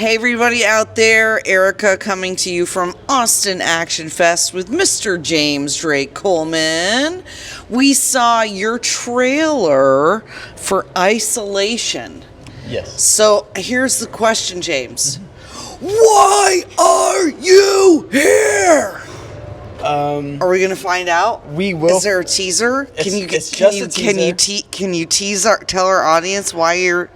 Hey everybody out there, Erica coming to you from Austin Action Fest with Mr. James Drake Coleman. We saw your trailer for Isolation. Yes. So here's the question, James. Why are you here? Are we gonna find out? We will. Is there a teaser? Can you tell our audience why you're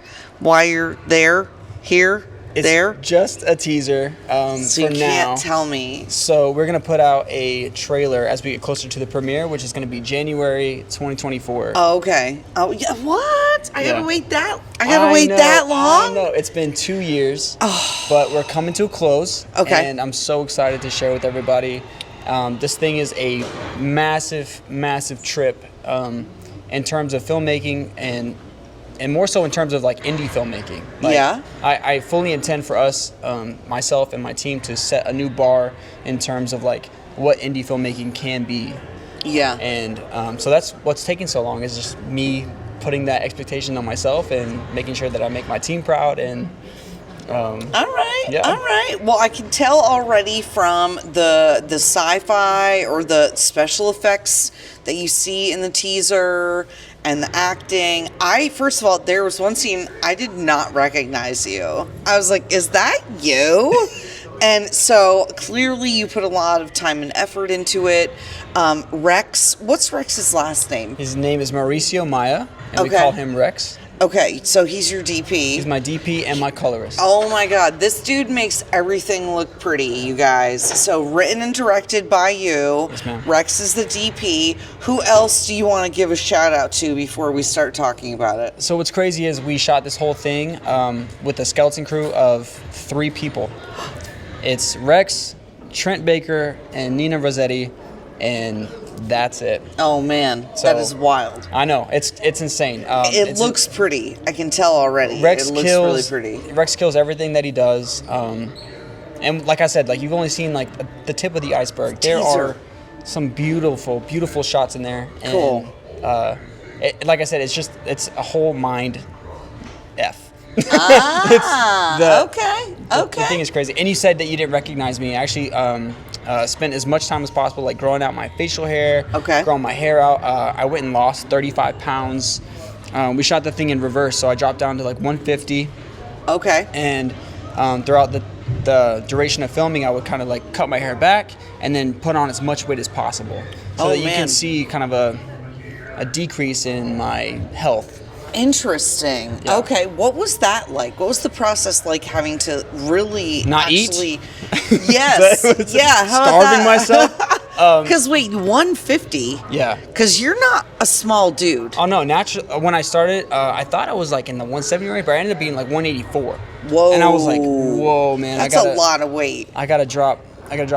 there? Here? It's there? just a teaser So you for can't now. tell me. So we're going to put out a trailer as we get closer to the premiere, which is going to be January 2024. Oh, okay. Oh, yeah. What? I gotta wait that. I gotta I wait know, that long. I know. It's been 2 years, but we're coming to a close. Okay. And I'm so excited to share with everybody. This thing is a massive, massive trip in terms of filmmaking and more so in terms of like indie filmmaking. Like, Yeah. I fully intend for us, myself and my team, to set a new bar in terms of like what indie filmmaking can be. Yeah. And so that's what's taking so long, is just me putting that expectation on myself and making sure that I make my team proud. And All right. Yeah. All right. Well, I can tell already from the sci-fi or the special effects that you see in the teaser and the acting. First of all, there was one scene I did not recognize you. I was like, "Is that you?" And so clearly you put a lot of time and effort into it. Rex, what's Rex's last name? his name is Mauricio Maya, and we Okay. call him Rex. Okay, so he's your DP. He's my DP and my colorist. Oh my God, this dude makes everything look pretty, you guys. So written and directed by you. Yes, ma'am. Rex is the DP. Who else do you want to give a shout out to before we start talking about it? So what's crazy is we shot this whole thing with a skeleton crew of 3 people. It's Rex, Trent Baker, and Nina Rossetti, and that's it. Oh man, So- that is wild. I know, it's insane. It looks pretty. I can tell already. Rex it looks kills, really pretty. Rex kills everything that he does. And like I said, like you've only seen like the tip of the iceberg. There Teaser. are some beautiful, beautiful shots in there. And, Cool. like I said, it's a whole mind F. Okay. The thing is crazy. And you said that you didn't recognize me. I actually spent as much time as possible like growing out my facial hair, Okay. growing my hair out. I went and lost 35 pounds. We shot the thing in reverse, so I dropped down to like 150. Okay. And throughout the duration of filming, I would kind of like cut my hair back and then put on as much weight as possible, so that you man. can see kind of a decrease in my health. Interesting. Yeah. Okay, what was that like? What was the process like, having to really Not eat? actually? Yes. Yeah. How Starving myself. Because wait, 150. Yeah. Because you're not a small dude. Oh no! Naturally, when I started, I thought I was like in the 170 range, but I ended up being like 184. Whoa. And I was like, "Whoa, man! That's a lot of weight. I gotta drop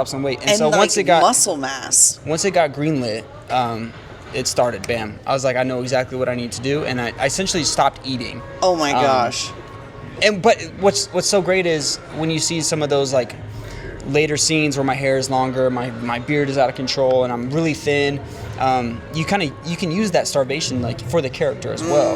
some weight." And so like, once it got muscle mass. greenlit, it started. Bam! I was like, I know exactly what I need to do, and I essentially stopped eating. Oh my gosh. But what's so great is when you see some of those like later scenes where my hair is longer, my beard is out of control, and I'm really thin. You can use that starvation like for the character as well.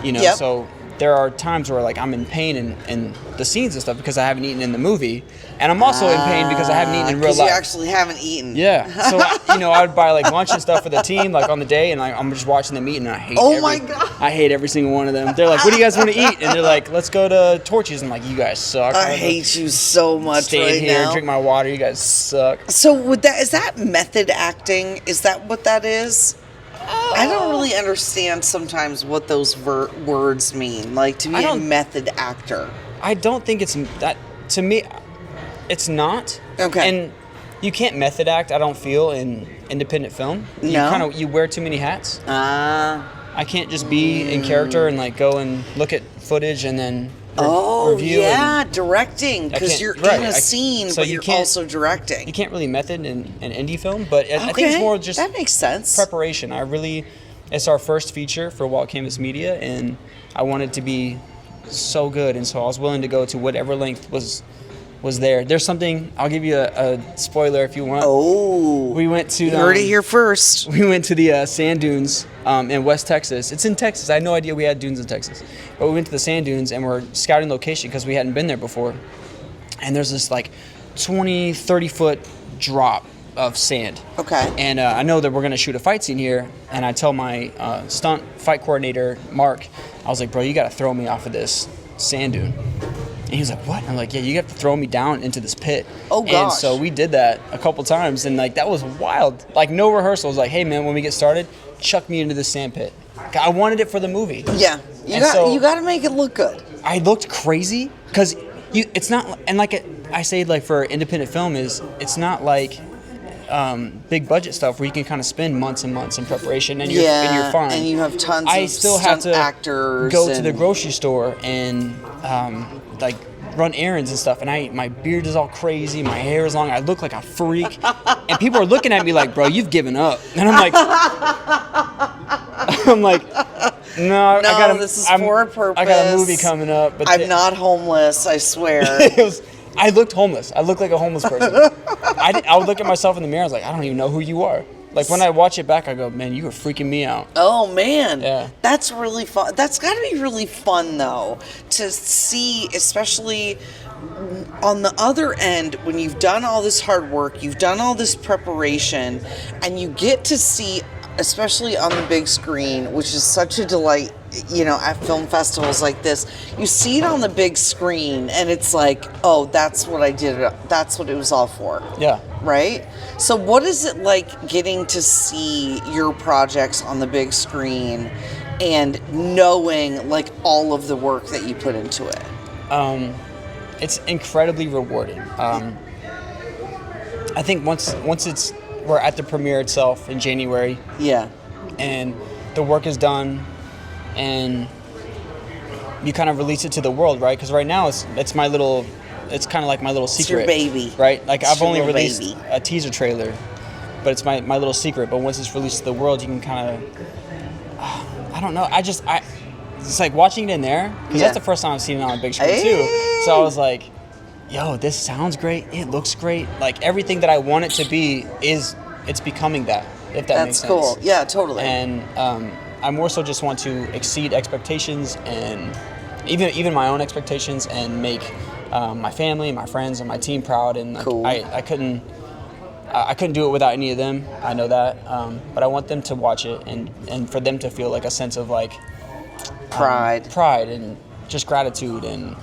You know, Yep. so there are times where like I'm in pain in the scenes and stuff because I haven't eaten in the movie, and I'm also in pain because I haven't eaten in real Because life. you actually haven't eaten. Yeah, so I would buy like lunch and stuff for the team like on the day, and like I'm just watching them eat, and I hate. Oh my God. I hate every single one of them. They're like, "What do you guys want to eat?" And they're like, "Let's go to Torchy's." I'm like, "You guys suck." I hate you so much Stand right here, now. drink my water. You guys suck. So is that method acting? Is that what that is? I don't really understand sometimes what those words mean. Like, to be a method actor. I don't think it's that. To me, it's not. Okay. And you can't method act, I don't feel, in independent film. No? You wear too many hats. Ah. I can't just be in character and like go and look at footage and then review. Yeah, and directing, because you're in a scene, so but you you're can't- also directing. You can't really method in indie film, but I think it's more just that makes sense. preparation. It's our first feature for Wild Canvas Media, and I wanted to be so good, and so I was willing to go to whatever length was there. There's something, I'll give you a spoiler if you want. Oh. We went to You heard it here first. We went to the sand dunes in West Texas. It's in Texas. I had no idea we had dunes in Texas. But we went to the sand dunes and we're scouting location because we hadn't been there before. And there's this like 20, 30 foot drop of sand. Okay. And I know that we're going to shoot a fight scene here. And I tell my stunt fight coordinator, Mark, I was like, bro, you got to throw me off of this sand dune. And he was like, what? I'm like, yeah, you have to throw me down into this pit. Oh, gosh. And so we did that a couple times, and like that was wild. Like no rehearsal. I was like, hey man, when we get started, chuck me into the sand pit. I wanted it for the movie. Yeah, you got to make it look good. I looked crazy because it's not, and like I say, like for independent film it's not like big budget stuff where you can kind of spend months and months in preparation and you're fine. And you have tons I of still have to actors go to the grocery store and like run errands and stuff, and my beard is all crazy, my hair is long, I look like a freak, and people are looking at me like, bro, you've given up, and I'm like, no, this is for a purpose. I got a movie coming up, but I'm not homeless, I swear. I looked homeless. I looked like a homeless person. I would look at myself in the mirror. I was like, I don't even know who you are. Like when I watch it back, I go, man, you were freaking me out. Oh man, yeah, that's really fun. That's got to be really fun though to see, especially on the other end when you've done all this hard work, you've done all this preparation, and you get to see, especially on the big screen, which is such a delight. You know, at film festivals like this, you see it on the big screen, and it's like, oh, that's what I did. That's what it was all for. Yeah. Right? So what is it like getting to see your projects on the big screen and knowing like all of the work that you put into it? It's incredibly rewarding. I think once we're at the premiere itself in January. Yeah. And the work is done, and you kind of release it to the world, right? Because right now it's kind of like my little secret. It's your baby. Right? Like I've only released baby. a teaser trailer, but it's my little secret. But once it's released to the world, you can kind of, I don't know. It's like watching it in there, because that's the first time I've seen it on a big screen too. So I was like, yo, this sounds great. It looks great. Like everything that I want it to be it's becoming that, if that makes sense. That's cool. Yeah, totally. And I more so just want to exceed expectations, and even my own expectations, and make my family, my friends, and my team proud. And like, cool. I couldn't do it without any of them. I know that, but I want them to watch it and for them to feel like a sense of like pride and just gratitude and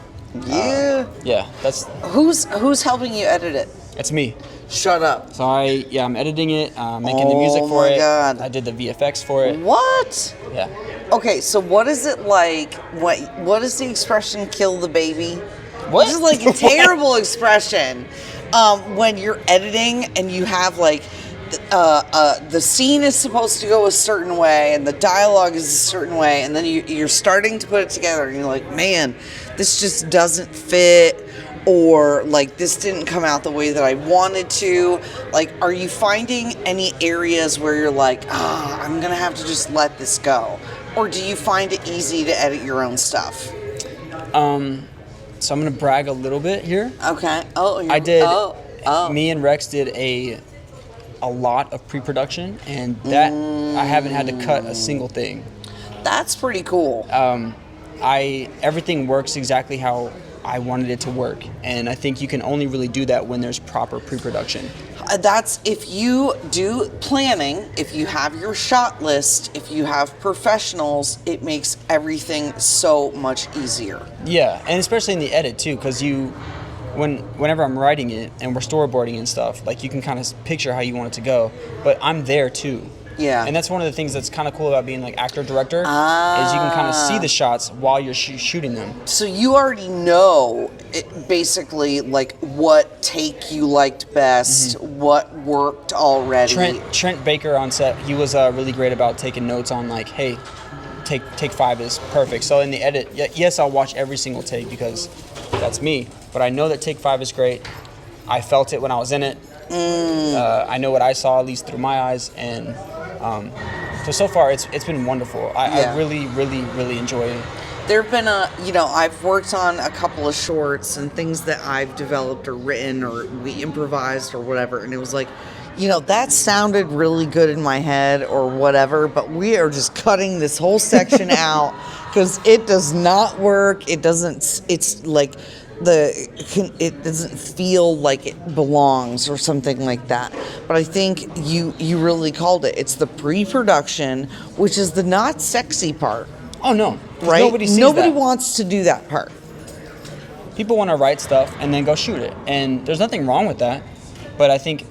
That's who's helping you edit it? It's me. Shut up. So I'm editing it, making the music for it. God. I did the VFX for it. What? Yeah. Okay, so what is it like? What is the expression "kill the baby"? What? This is like a terrible expression. When you're editing and you have like the scene is supposed to go a certain way and the dialogue is a certain way, and then you're starting to put it together and you're like, man, this just doesn't fit, or like this didn't come out the way that I wanted to. Like, are you finding any areas where you're like, I'm gonna have to just let this go, or do you find it easy to edit your own stuff? So I'm gonna brag a little bit here. Okay. I did. Me and Rex did a lot of pre-production, and that I haven't had to cut a single thing. That's pretty cool. Everything works exactly how I wanted it to work, and I think you can only really do that when there's proper pre-production. That's if you do planning, if you have your shot list, if you have professionals, it makes everything so much easier. Yeah, and especially in the edit too, because whenever I'm writing it and we're storyboarding and stuff, like you can kind of picture how you want it to go, but I'm there too. Yeah. And that's one of the things that's kind of cool about being like actor-director, is you can kind of see the shots while you're shooting them. So you already know basically like what take you liked best, what worked already. Trent Baker on set, he was really great about taking notes on like, hey, take 5 is perfect. So in the edit, yes, I'll watch every single take because that's me, but I know that take 5 is great. I felt it when I was in it. I know what I saw, at least through my eyes, and so far it's been wonderful. I really, really, really enjoy it. There have been I've worked on a couple of shorts and things that I've developed or written or we improvised or whatever, and it was like, that sounded really good in my head or whatever, but we are just cutting this whole section out because it does not work. It doesn't, it's like it doesn't feel like it belongs or something like that. But I think you really called it. It's the pre-production, which is the not sexy part. Oh, no. Right? Nobody sees Nobody that. wants to do that part. People want to write stuff and then go shoot it. And there's nothing wrong with that. But I think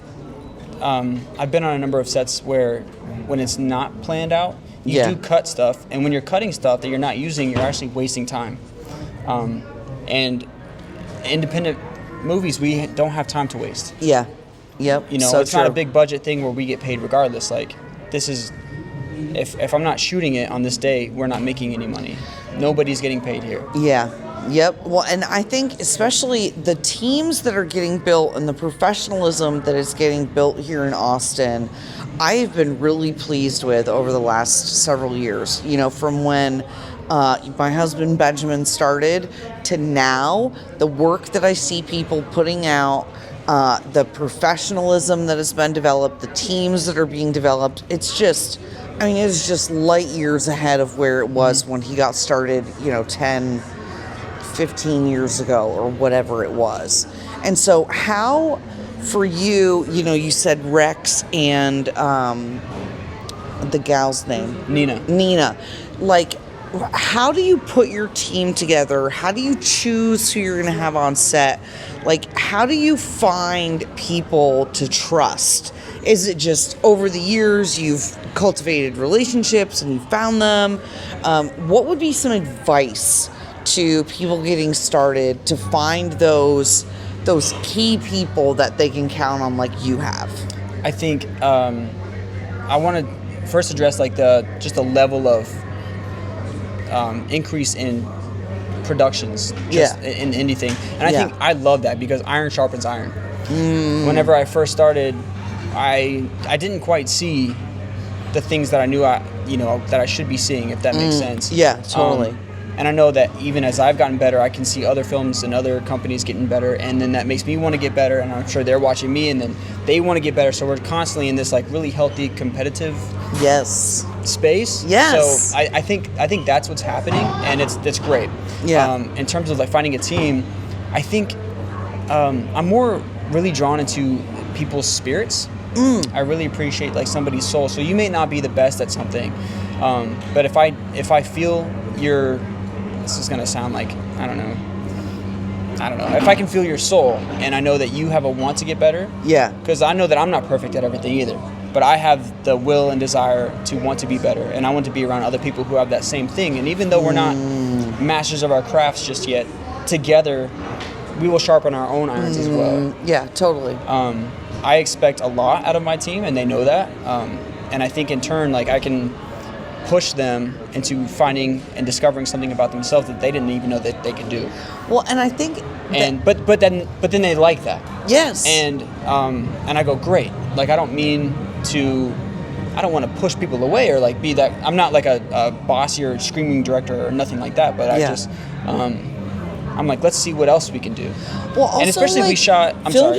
I've been on a number of sets where when it's not planned out, you do cut stuff. And when you're cutting stuff that you're not using, you're actually wasting time. And independent movies, we don't have time to waste. Yeah. Yep. So it's not a big budget thing where we get paid regardless. Like, this is... If I'm not shooting it on this day, we're not making any money. Nobody's getting paid here. Yeah. Yep. Well, and I think especially the teams that are getting built and the professionalism that is getting built here in Austin, I've been really pleased with over the last several years. From when my husband Benjamin started to now, the work that I see people putting out, the professionalism that has been developed, the teams that are being developed, it's just light years ahead of where it was when he got started, 10, 15 years ago or whatever it was. And so how, for you, you said Rex and the gal's name? Nina. Like, how do you put your team together? How do you choose who you're going to have on set? Like, how do you find people to trust? Is it just over the years you've cultivated relationships and you found them? What would be some advice to people getting started to find those key people that they can count on like you have? I think I want to first address like the level of increase in productions in anything. And I think I love that because iron sharpens iron. Whenever I first started, I didn't quite see the things that I knew that I should be seeing, if that makes sense. Yeah, totally. And I know that even as I've gotten better, I can see other films and other companies getting better, and then that makes me want to get better, and I'm sure they're watching me, and then they want to get better. So we're constantly in this like really healthy competitive space. Yes. So I think that's what's happening, and it's great. Yeah. In terms of like finding a team, I think I'm more really drawn into people's spirits. I really appreciate like somebody's soul. So you may not be the best at something, but if I feel this is gonna sound like I don't know. If I can feel your soul and I know that you have a want to get better, because I know that I'm not perfect at everything either, but I have the will and desire to want to be better, and I want to be around other people who have that same thing. And even though we're not masters of our crafts just yet, together we will sharpen our own irons as well. Yeah, totally. I expect a lot out of my team, and they know that. And I think in turn, like I can push them into finding and discovering something about themselves that they didn't even know that they could do. Well, and I think but then they like that. Yes. And I go, great. Like I don't want to push people away or like be that. I'm not like a bossy or screaming director or nothing like that, but I just I'm like, let's see what else we can do. Well, also, and especially like, we shot. Film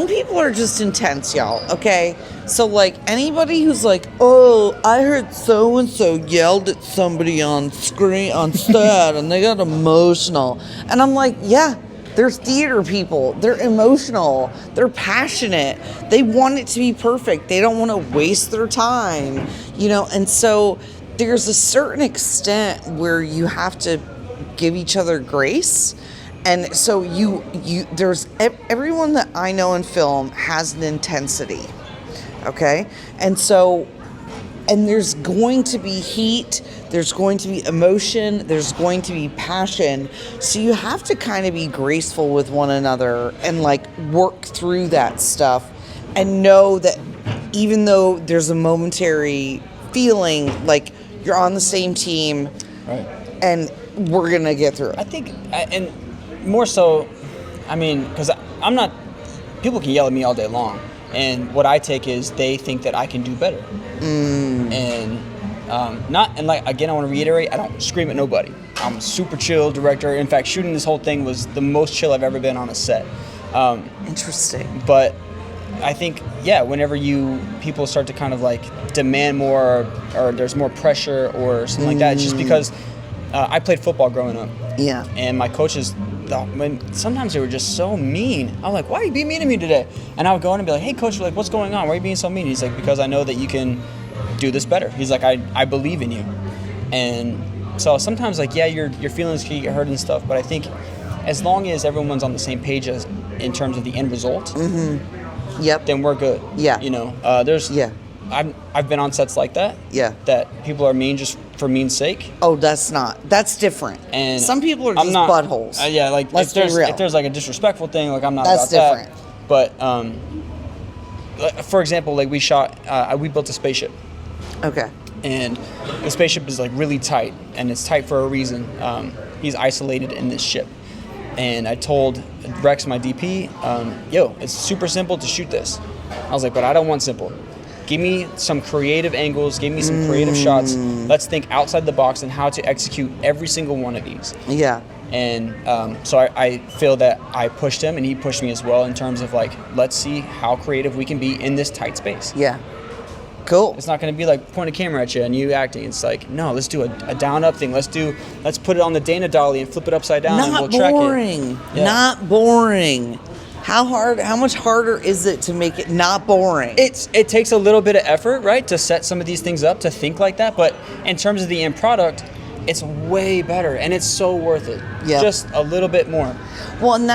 people are just intense, y'all. Okay, so like anybody who's like, oh, I heard so and so yelled at somebody on screen on set, and they got emotional, and I'm like, yeah, they're theater people. They're emotional. They're passionate. They want it to be perfect. They don't want to waste their time, And so there's a certain extent where you have to give each other grace. And so there's everyone that I know in film has an intensity, okay? And there's going to be heat, there's going to be emotion, there's going to be passion. So you have to kind of be graceful with one another and like work through that stuff and know that even though there's a momentary feeling, like you're on the same team, right? And we're gonna get through it. I think, and more so, because I'm not. People can yell at me all day long, and what I take is they think that I can do better, and I want to reiterate, I don't scream at nobody. I'm a super chill director. In fact, shooting this whole thing was the most chill I've ever been on a set. Interesting. But I think, yeah, whenever people start to kind of like demand more, or there's more pressure or something like that, it's just because I played football growing up. Yeah. And my coaches, sometimes they were just so mean. I'm like, why are you being mean to me today? And I would go in and be like, hey, coach, like, what's going on? Why are you being so mean? He's like, because I know that you can do this better. He's like, I believe in you. And so sometimes, like, yeah, your feelings can get hurt and stuff, but I think as long as everyone's on the same page in terms of the end result, then we're good. Yeah. You know, I've been on sets like that. Yeah. That people are mean just for mean's sake. Oh, that's different. And some people are just buttholes. Yeah, like Let's be real. If there's like a disrespectful thing, like I'm not that's about different. that. But for example, like we built a spaceship. Okay. And the spaceship is like really tight, and it's tight for a reason. He's isolated in this ship. And I told Rex, my DP, it's super simple to shoot this. I was like, but I don't want simple. Give me some creative angles, give me some creative shots. Let's think outside the box and how to execute every single one of these. Yeah. And so I feel that I pushed him and he pushed me as well in terms of like, let's see how creative we can be in this tight space. Yeah. Cool. It's not going to be like point a camera at you and you acting. It's like, no, let's do a down up thing. Let's put it on the Dana dolly and flip it upside down and we'll track it. Not boring. Yeah. Not boring. How much harder is it to make it not boring? It takes a little bit of effort, right, to set some of these things up, to think like that. But in terms of the end product, it's way better and it's so worth it. Yep. Just a little bit more. Well, and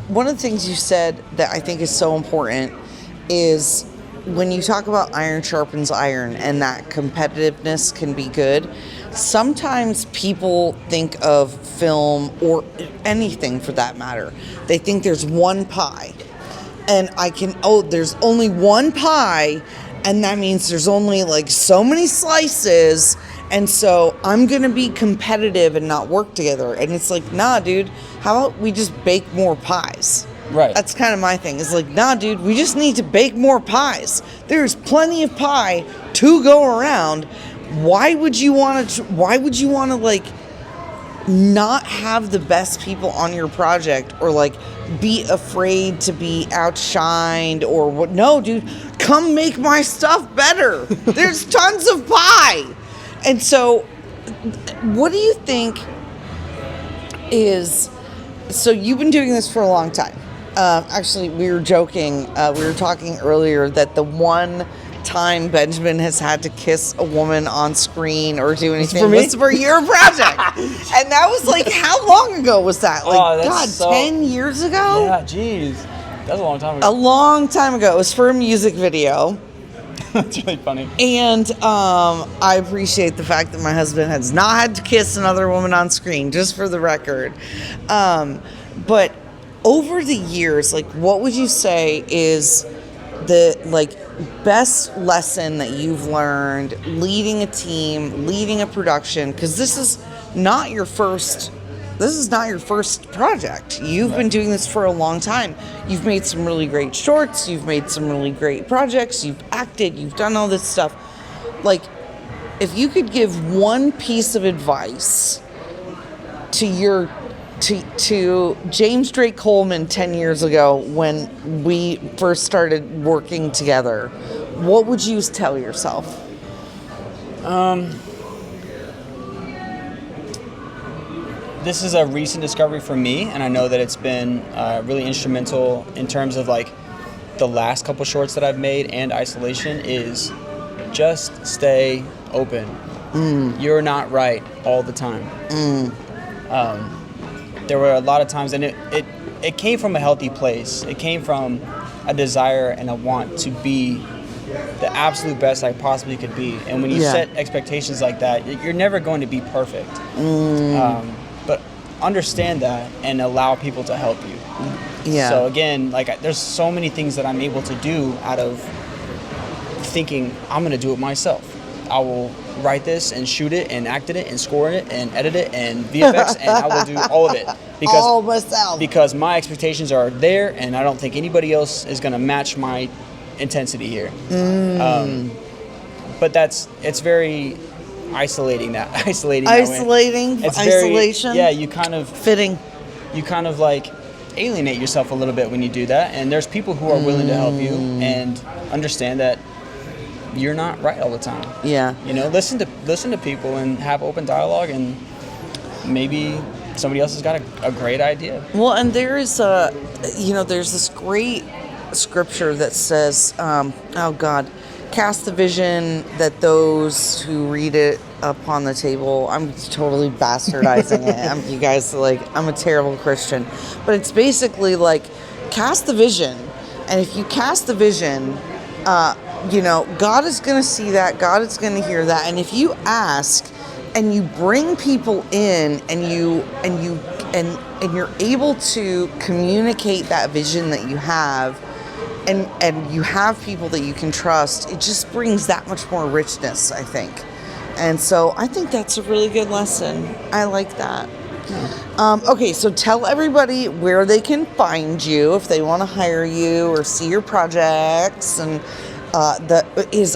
one of the things you said that I think is so important is when you talk about iron sharpens iron and that competitiveness can be good. Sometimes people think of film or anything for that matter. They think there's one pie and there's only one pie and that means there's only like so many slices and so I'm going to be competitive and not work together. And it's like, nah, dude, how about we just bake more pies? Right. That's kind of my thing. It's like, nah, dude, we just need to bake more pies. There's plenty of pie to go around. Why would you want to like not have the best people on your project or like be afraid to be outshined or what? No, dude, come make my stuff better. There's tons of pie. And so what do you think so you've been doing this for a long time. Actually, we were joking. We were talking earlier that the one time Benjamin has had to kiss a woman on screen or do anything was for your project. And that was like, how long ago was that? Like, 10 years ago? Yeah, jeez. That's a long time ago. A long time ago. It was for a music video. That's really funny. And I appreciate the fact that my husband has not had to kiss another woman on screen, just for the record. But over the years, like, what would you say is the like best lesson that you've learned leading a team, leading a production? Because this is not your first project. You've been doing this for a long time. You've made some really great shorts. You've made some really great projects. You've acted. You've done all this stuff. Like, if you could give one piece of advice to James Drake Coleman 10 years ago when we first started working together, what would you tell yourself? This is a recent discovery for me, and I know that it's been really instrumental in terms of like the last couple shorts that I've made and isolation is just stay open. You're not right all the time. There were a lot of times, and it came from a healthy place. It came from a desire and a want to be the absolute best I possibly could be. And when you set expectations like that, you're never going to be perfect. But understand that and allow people to help you. Yeah. So again, like there's so many things that I'm able to do out of thinking I'm going to do it myself. I will write this and shoot it and act in it and score in it and edit it and VFX and I will do all of it all myself because my expectations are there and I don't think anybody else is going to match my intensity here. But it's very isolating. Isolation. Yeah, you kind of fitting. You kind of like alienate yourself a little bit when you do that. And there's people who are willing to help you and understand that you're not right all the time. Yeah. You know, listen to people and have open dialogue, and maybe somebody else has got a great idea. Well, and there's there's this great scripture that says, cast the vision that those who read it upon the table. I'm totally bastardizing it. You guys, I'm a terrible Christian. But it's basically like, cast the vision. And if you cast the vision, God is going to see that. God is going to hear that. And if you ask and you bring people in and you're able to communicate that vision that you have, and you have people that you can trust, it just brings that much more richness, I think. And so I think that's a really good lesson. I like that. Okay, so tell everybody where they can find you if they want to hire you or see your projects. And is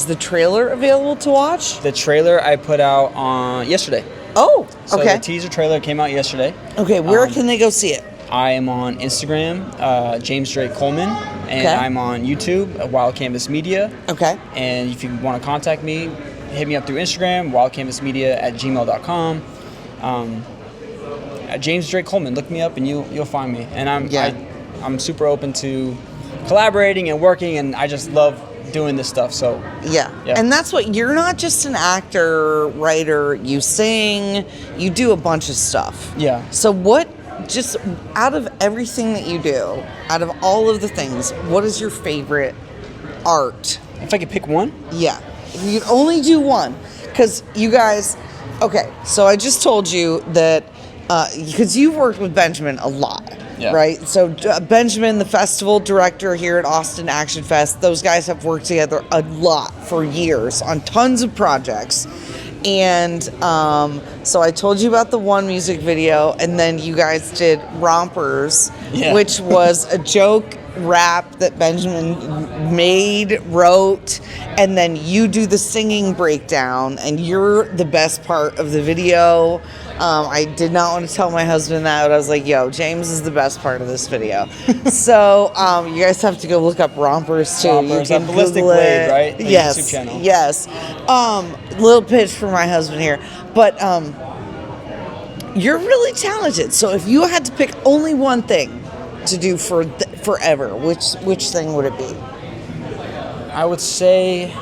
the trailer available to watch? The trailer I put out on yesterday. Oh, so okay. The teaser trailer came out yesterday. Okay, where can they go see it? I am on Instagram, James Drake Coleman, and I'm on YouTube, Wild Canvas Media. Okay. And if you want to contact me, hit me up through Instagram, wildcanvasmedia@gmail.com. James Drake Coleman, look me up and you'll find me. And I'm super open to collaborating and working, and I just love doing this stuff. So yeah. And that's what, you're not just an actor, writer, you sing, you do a bunch of stuff. Yeah. So just out of everything that you do, out of all of the things, what is your favorite art? If I could pick one? Yeah. If you could only do one. Because you guys, okay, so I just told you that, because you've worked with Benjamin a lot, right? So Benjamin, the festival director here at Austin Action Fest, those guys have worked together a lot for years on tons of projects. And so I told you about the one music video, and then you guys did Rompers, which was a joke rap that Benjamin wrote, and then you do the singing breakdown, and you're the best part of the video. I did not want to tell my husband that, but I was like, yo, James is the best part of this video. So you guys have to go look up Rompers too. Rompers, you can Ballistic Google Blade, it. right? The Yes, YouTube channel. yes. Little pitch for my husband here, but you're really talented. So if you had to pick only one thing to do for forever, which thing would it be? I would say,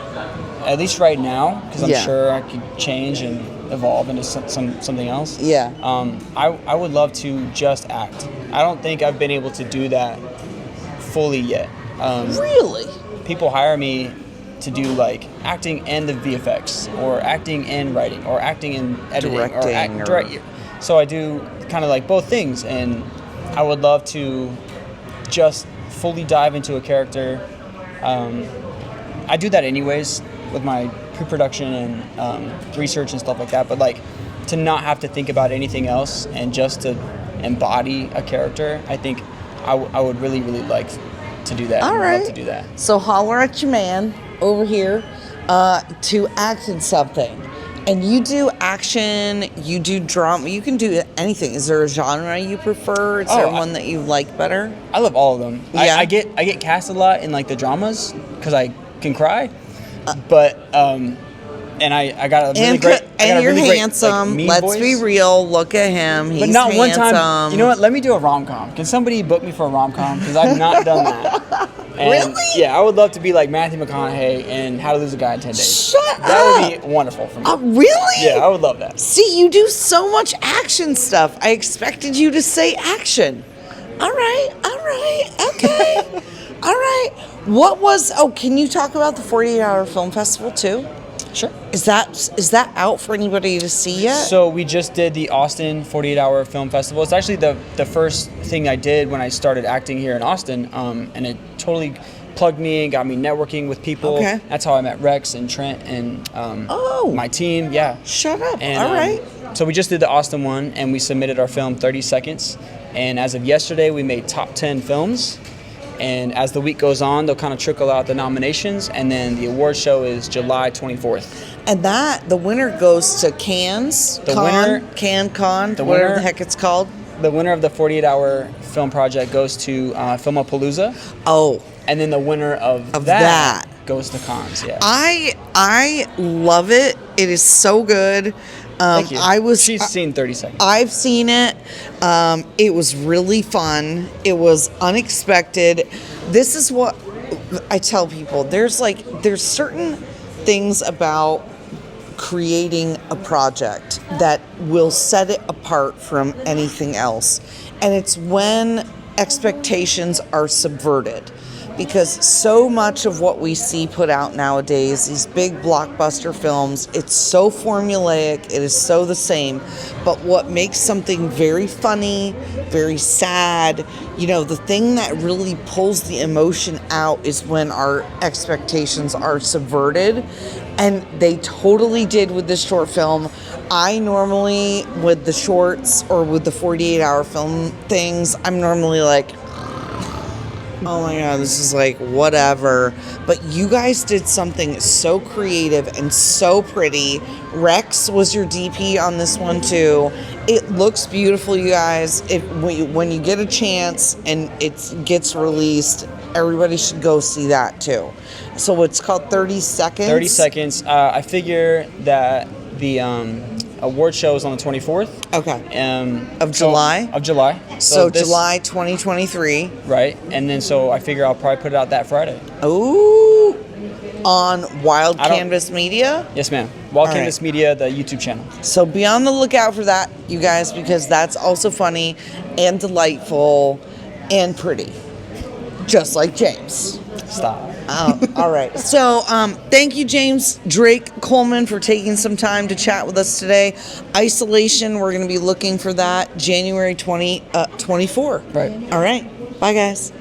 at least right now, because I'm sure I could change and evolve into something else. Yeah. I would love to just act. I don't think I've been able to do that fully yet. Really? People hire me to do like acting and the VFX, or acting and writing, or acting and editing, directing. So I do kind of like both things, and I would love to just fully dive into a character. I do that anyways with my pre-production and research and stuff like that, but like to not have to think about anything else and just to embody a character, I think I would really, really like to do that. All right. Love to do that. So holler at your man over here to act in something. And you do action, you do drama, you can do anything. Is there a genre you prefer? Is there one that you like better? I love all of them. Yeah. I get cast a lot in like the dramas because I can cry. But and I got a really great, and you're handsome. Like, let's be real. Look at him. He's handsome. But not one time. You know what? Let me do a rom-com. Can somebody book me for a rom-com? Because I've not done that. And really? Yeah, I would love to be like Matthew McConaughey in How to Lose a Guy in 10 Days. Shut up. That would be wonderful for me. Really? Yeah, I would love that. See, you do so much action stuff. I expected you to say action. All right, okay. All right. Can you talk about the 48-hour film festival too? Sure. Is that out for anybody to see yet? So we just did the Austin 48-hour film festival. It's actually the first thing I did when I started acting here in Austin, and it totally plugged me and got me networking with people. Okay. That's how I met Rex and Trent and my team. Yeah. Shut up. And, all right. So we just did the Austin one, and we submitted our film 30 Seconds. And as of yesterday, we made top 10 films. And as the week goes on, they'll kind of trickle out the nominations, and then the award show is July 24th. And the winner goes to Cannes, whatever the heck it's called. the winner of the 48-hour film project goes to Filmapalooza. Oh, And then the winner of that goes to cons. Yeah. I love it. It is so good. Thank you. She's I- seen 30 seconds. I've seen it. It was really fun. It was unexpected. This is what I tell people. There's certain things about creating a project that will set it apart from anything else. And it's when expectations are subverted. Because so much of what we see put out nowadays, these big blockbuster films, it's so formulaic, it is so the same. But what makes something very funny, very sad, the thing that really pulls the emotion out is when our expectations are subverted. And they totally did with this short film. I normally, with the shorts or with the 48-hour film things, I'm normally like, oh my God, this is like whatever. But you guys did something so creative and so pretty. Rex was your DP on this one too. It looks beautiful, you guys. When you get a chance and it gets released, everybody should go see that too. So it's called 30 Seconds. 30 seconds. I figure that the award show is on the 24th. Okay. Of July? Of July. So July 2023. Right. And then so I figure I'll probably put it out that Friday. Ooh. On Wild Canvas Media? Yes, ma'am. Wild Canvas Media, the YouTube channel. So be on the lookout for that, you guys, because that's also funny and delightful and pretty. Just like James. Stop. All right. So thank you, James Drake Coleman, for taking some time to chat with us today. Isolation, we're going to be looking for that January 2024. Right. All right. Bye, guys.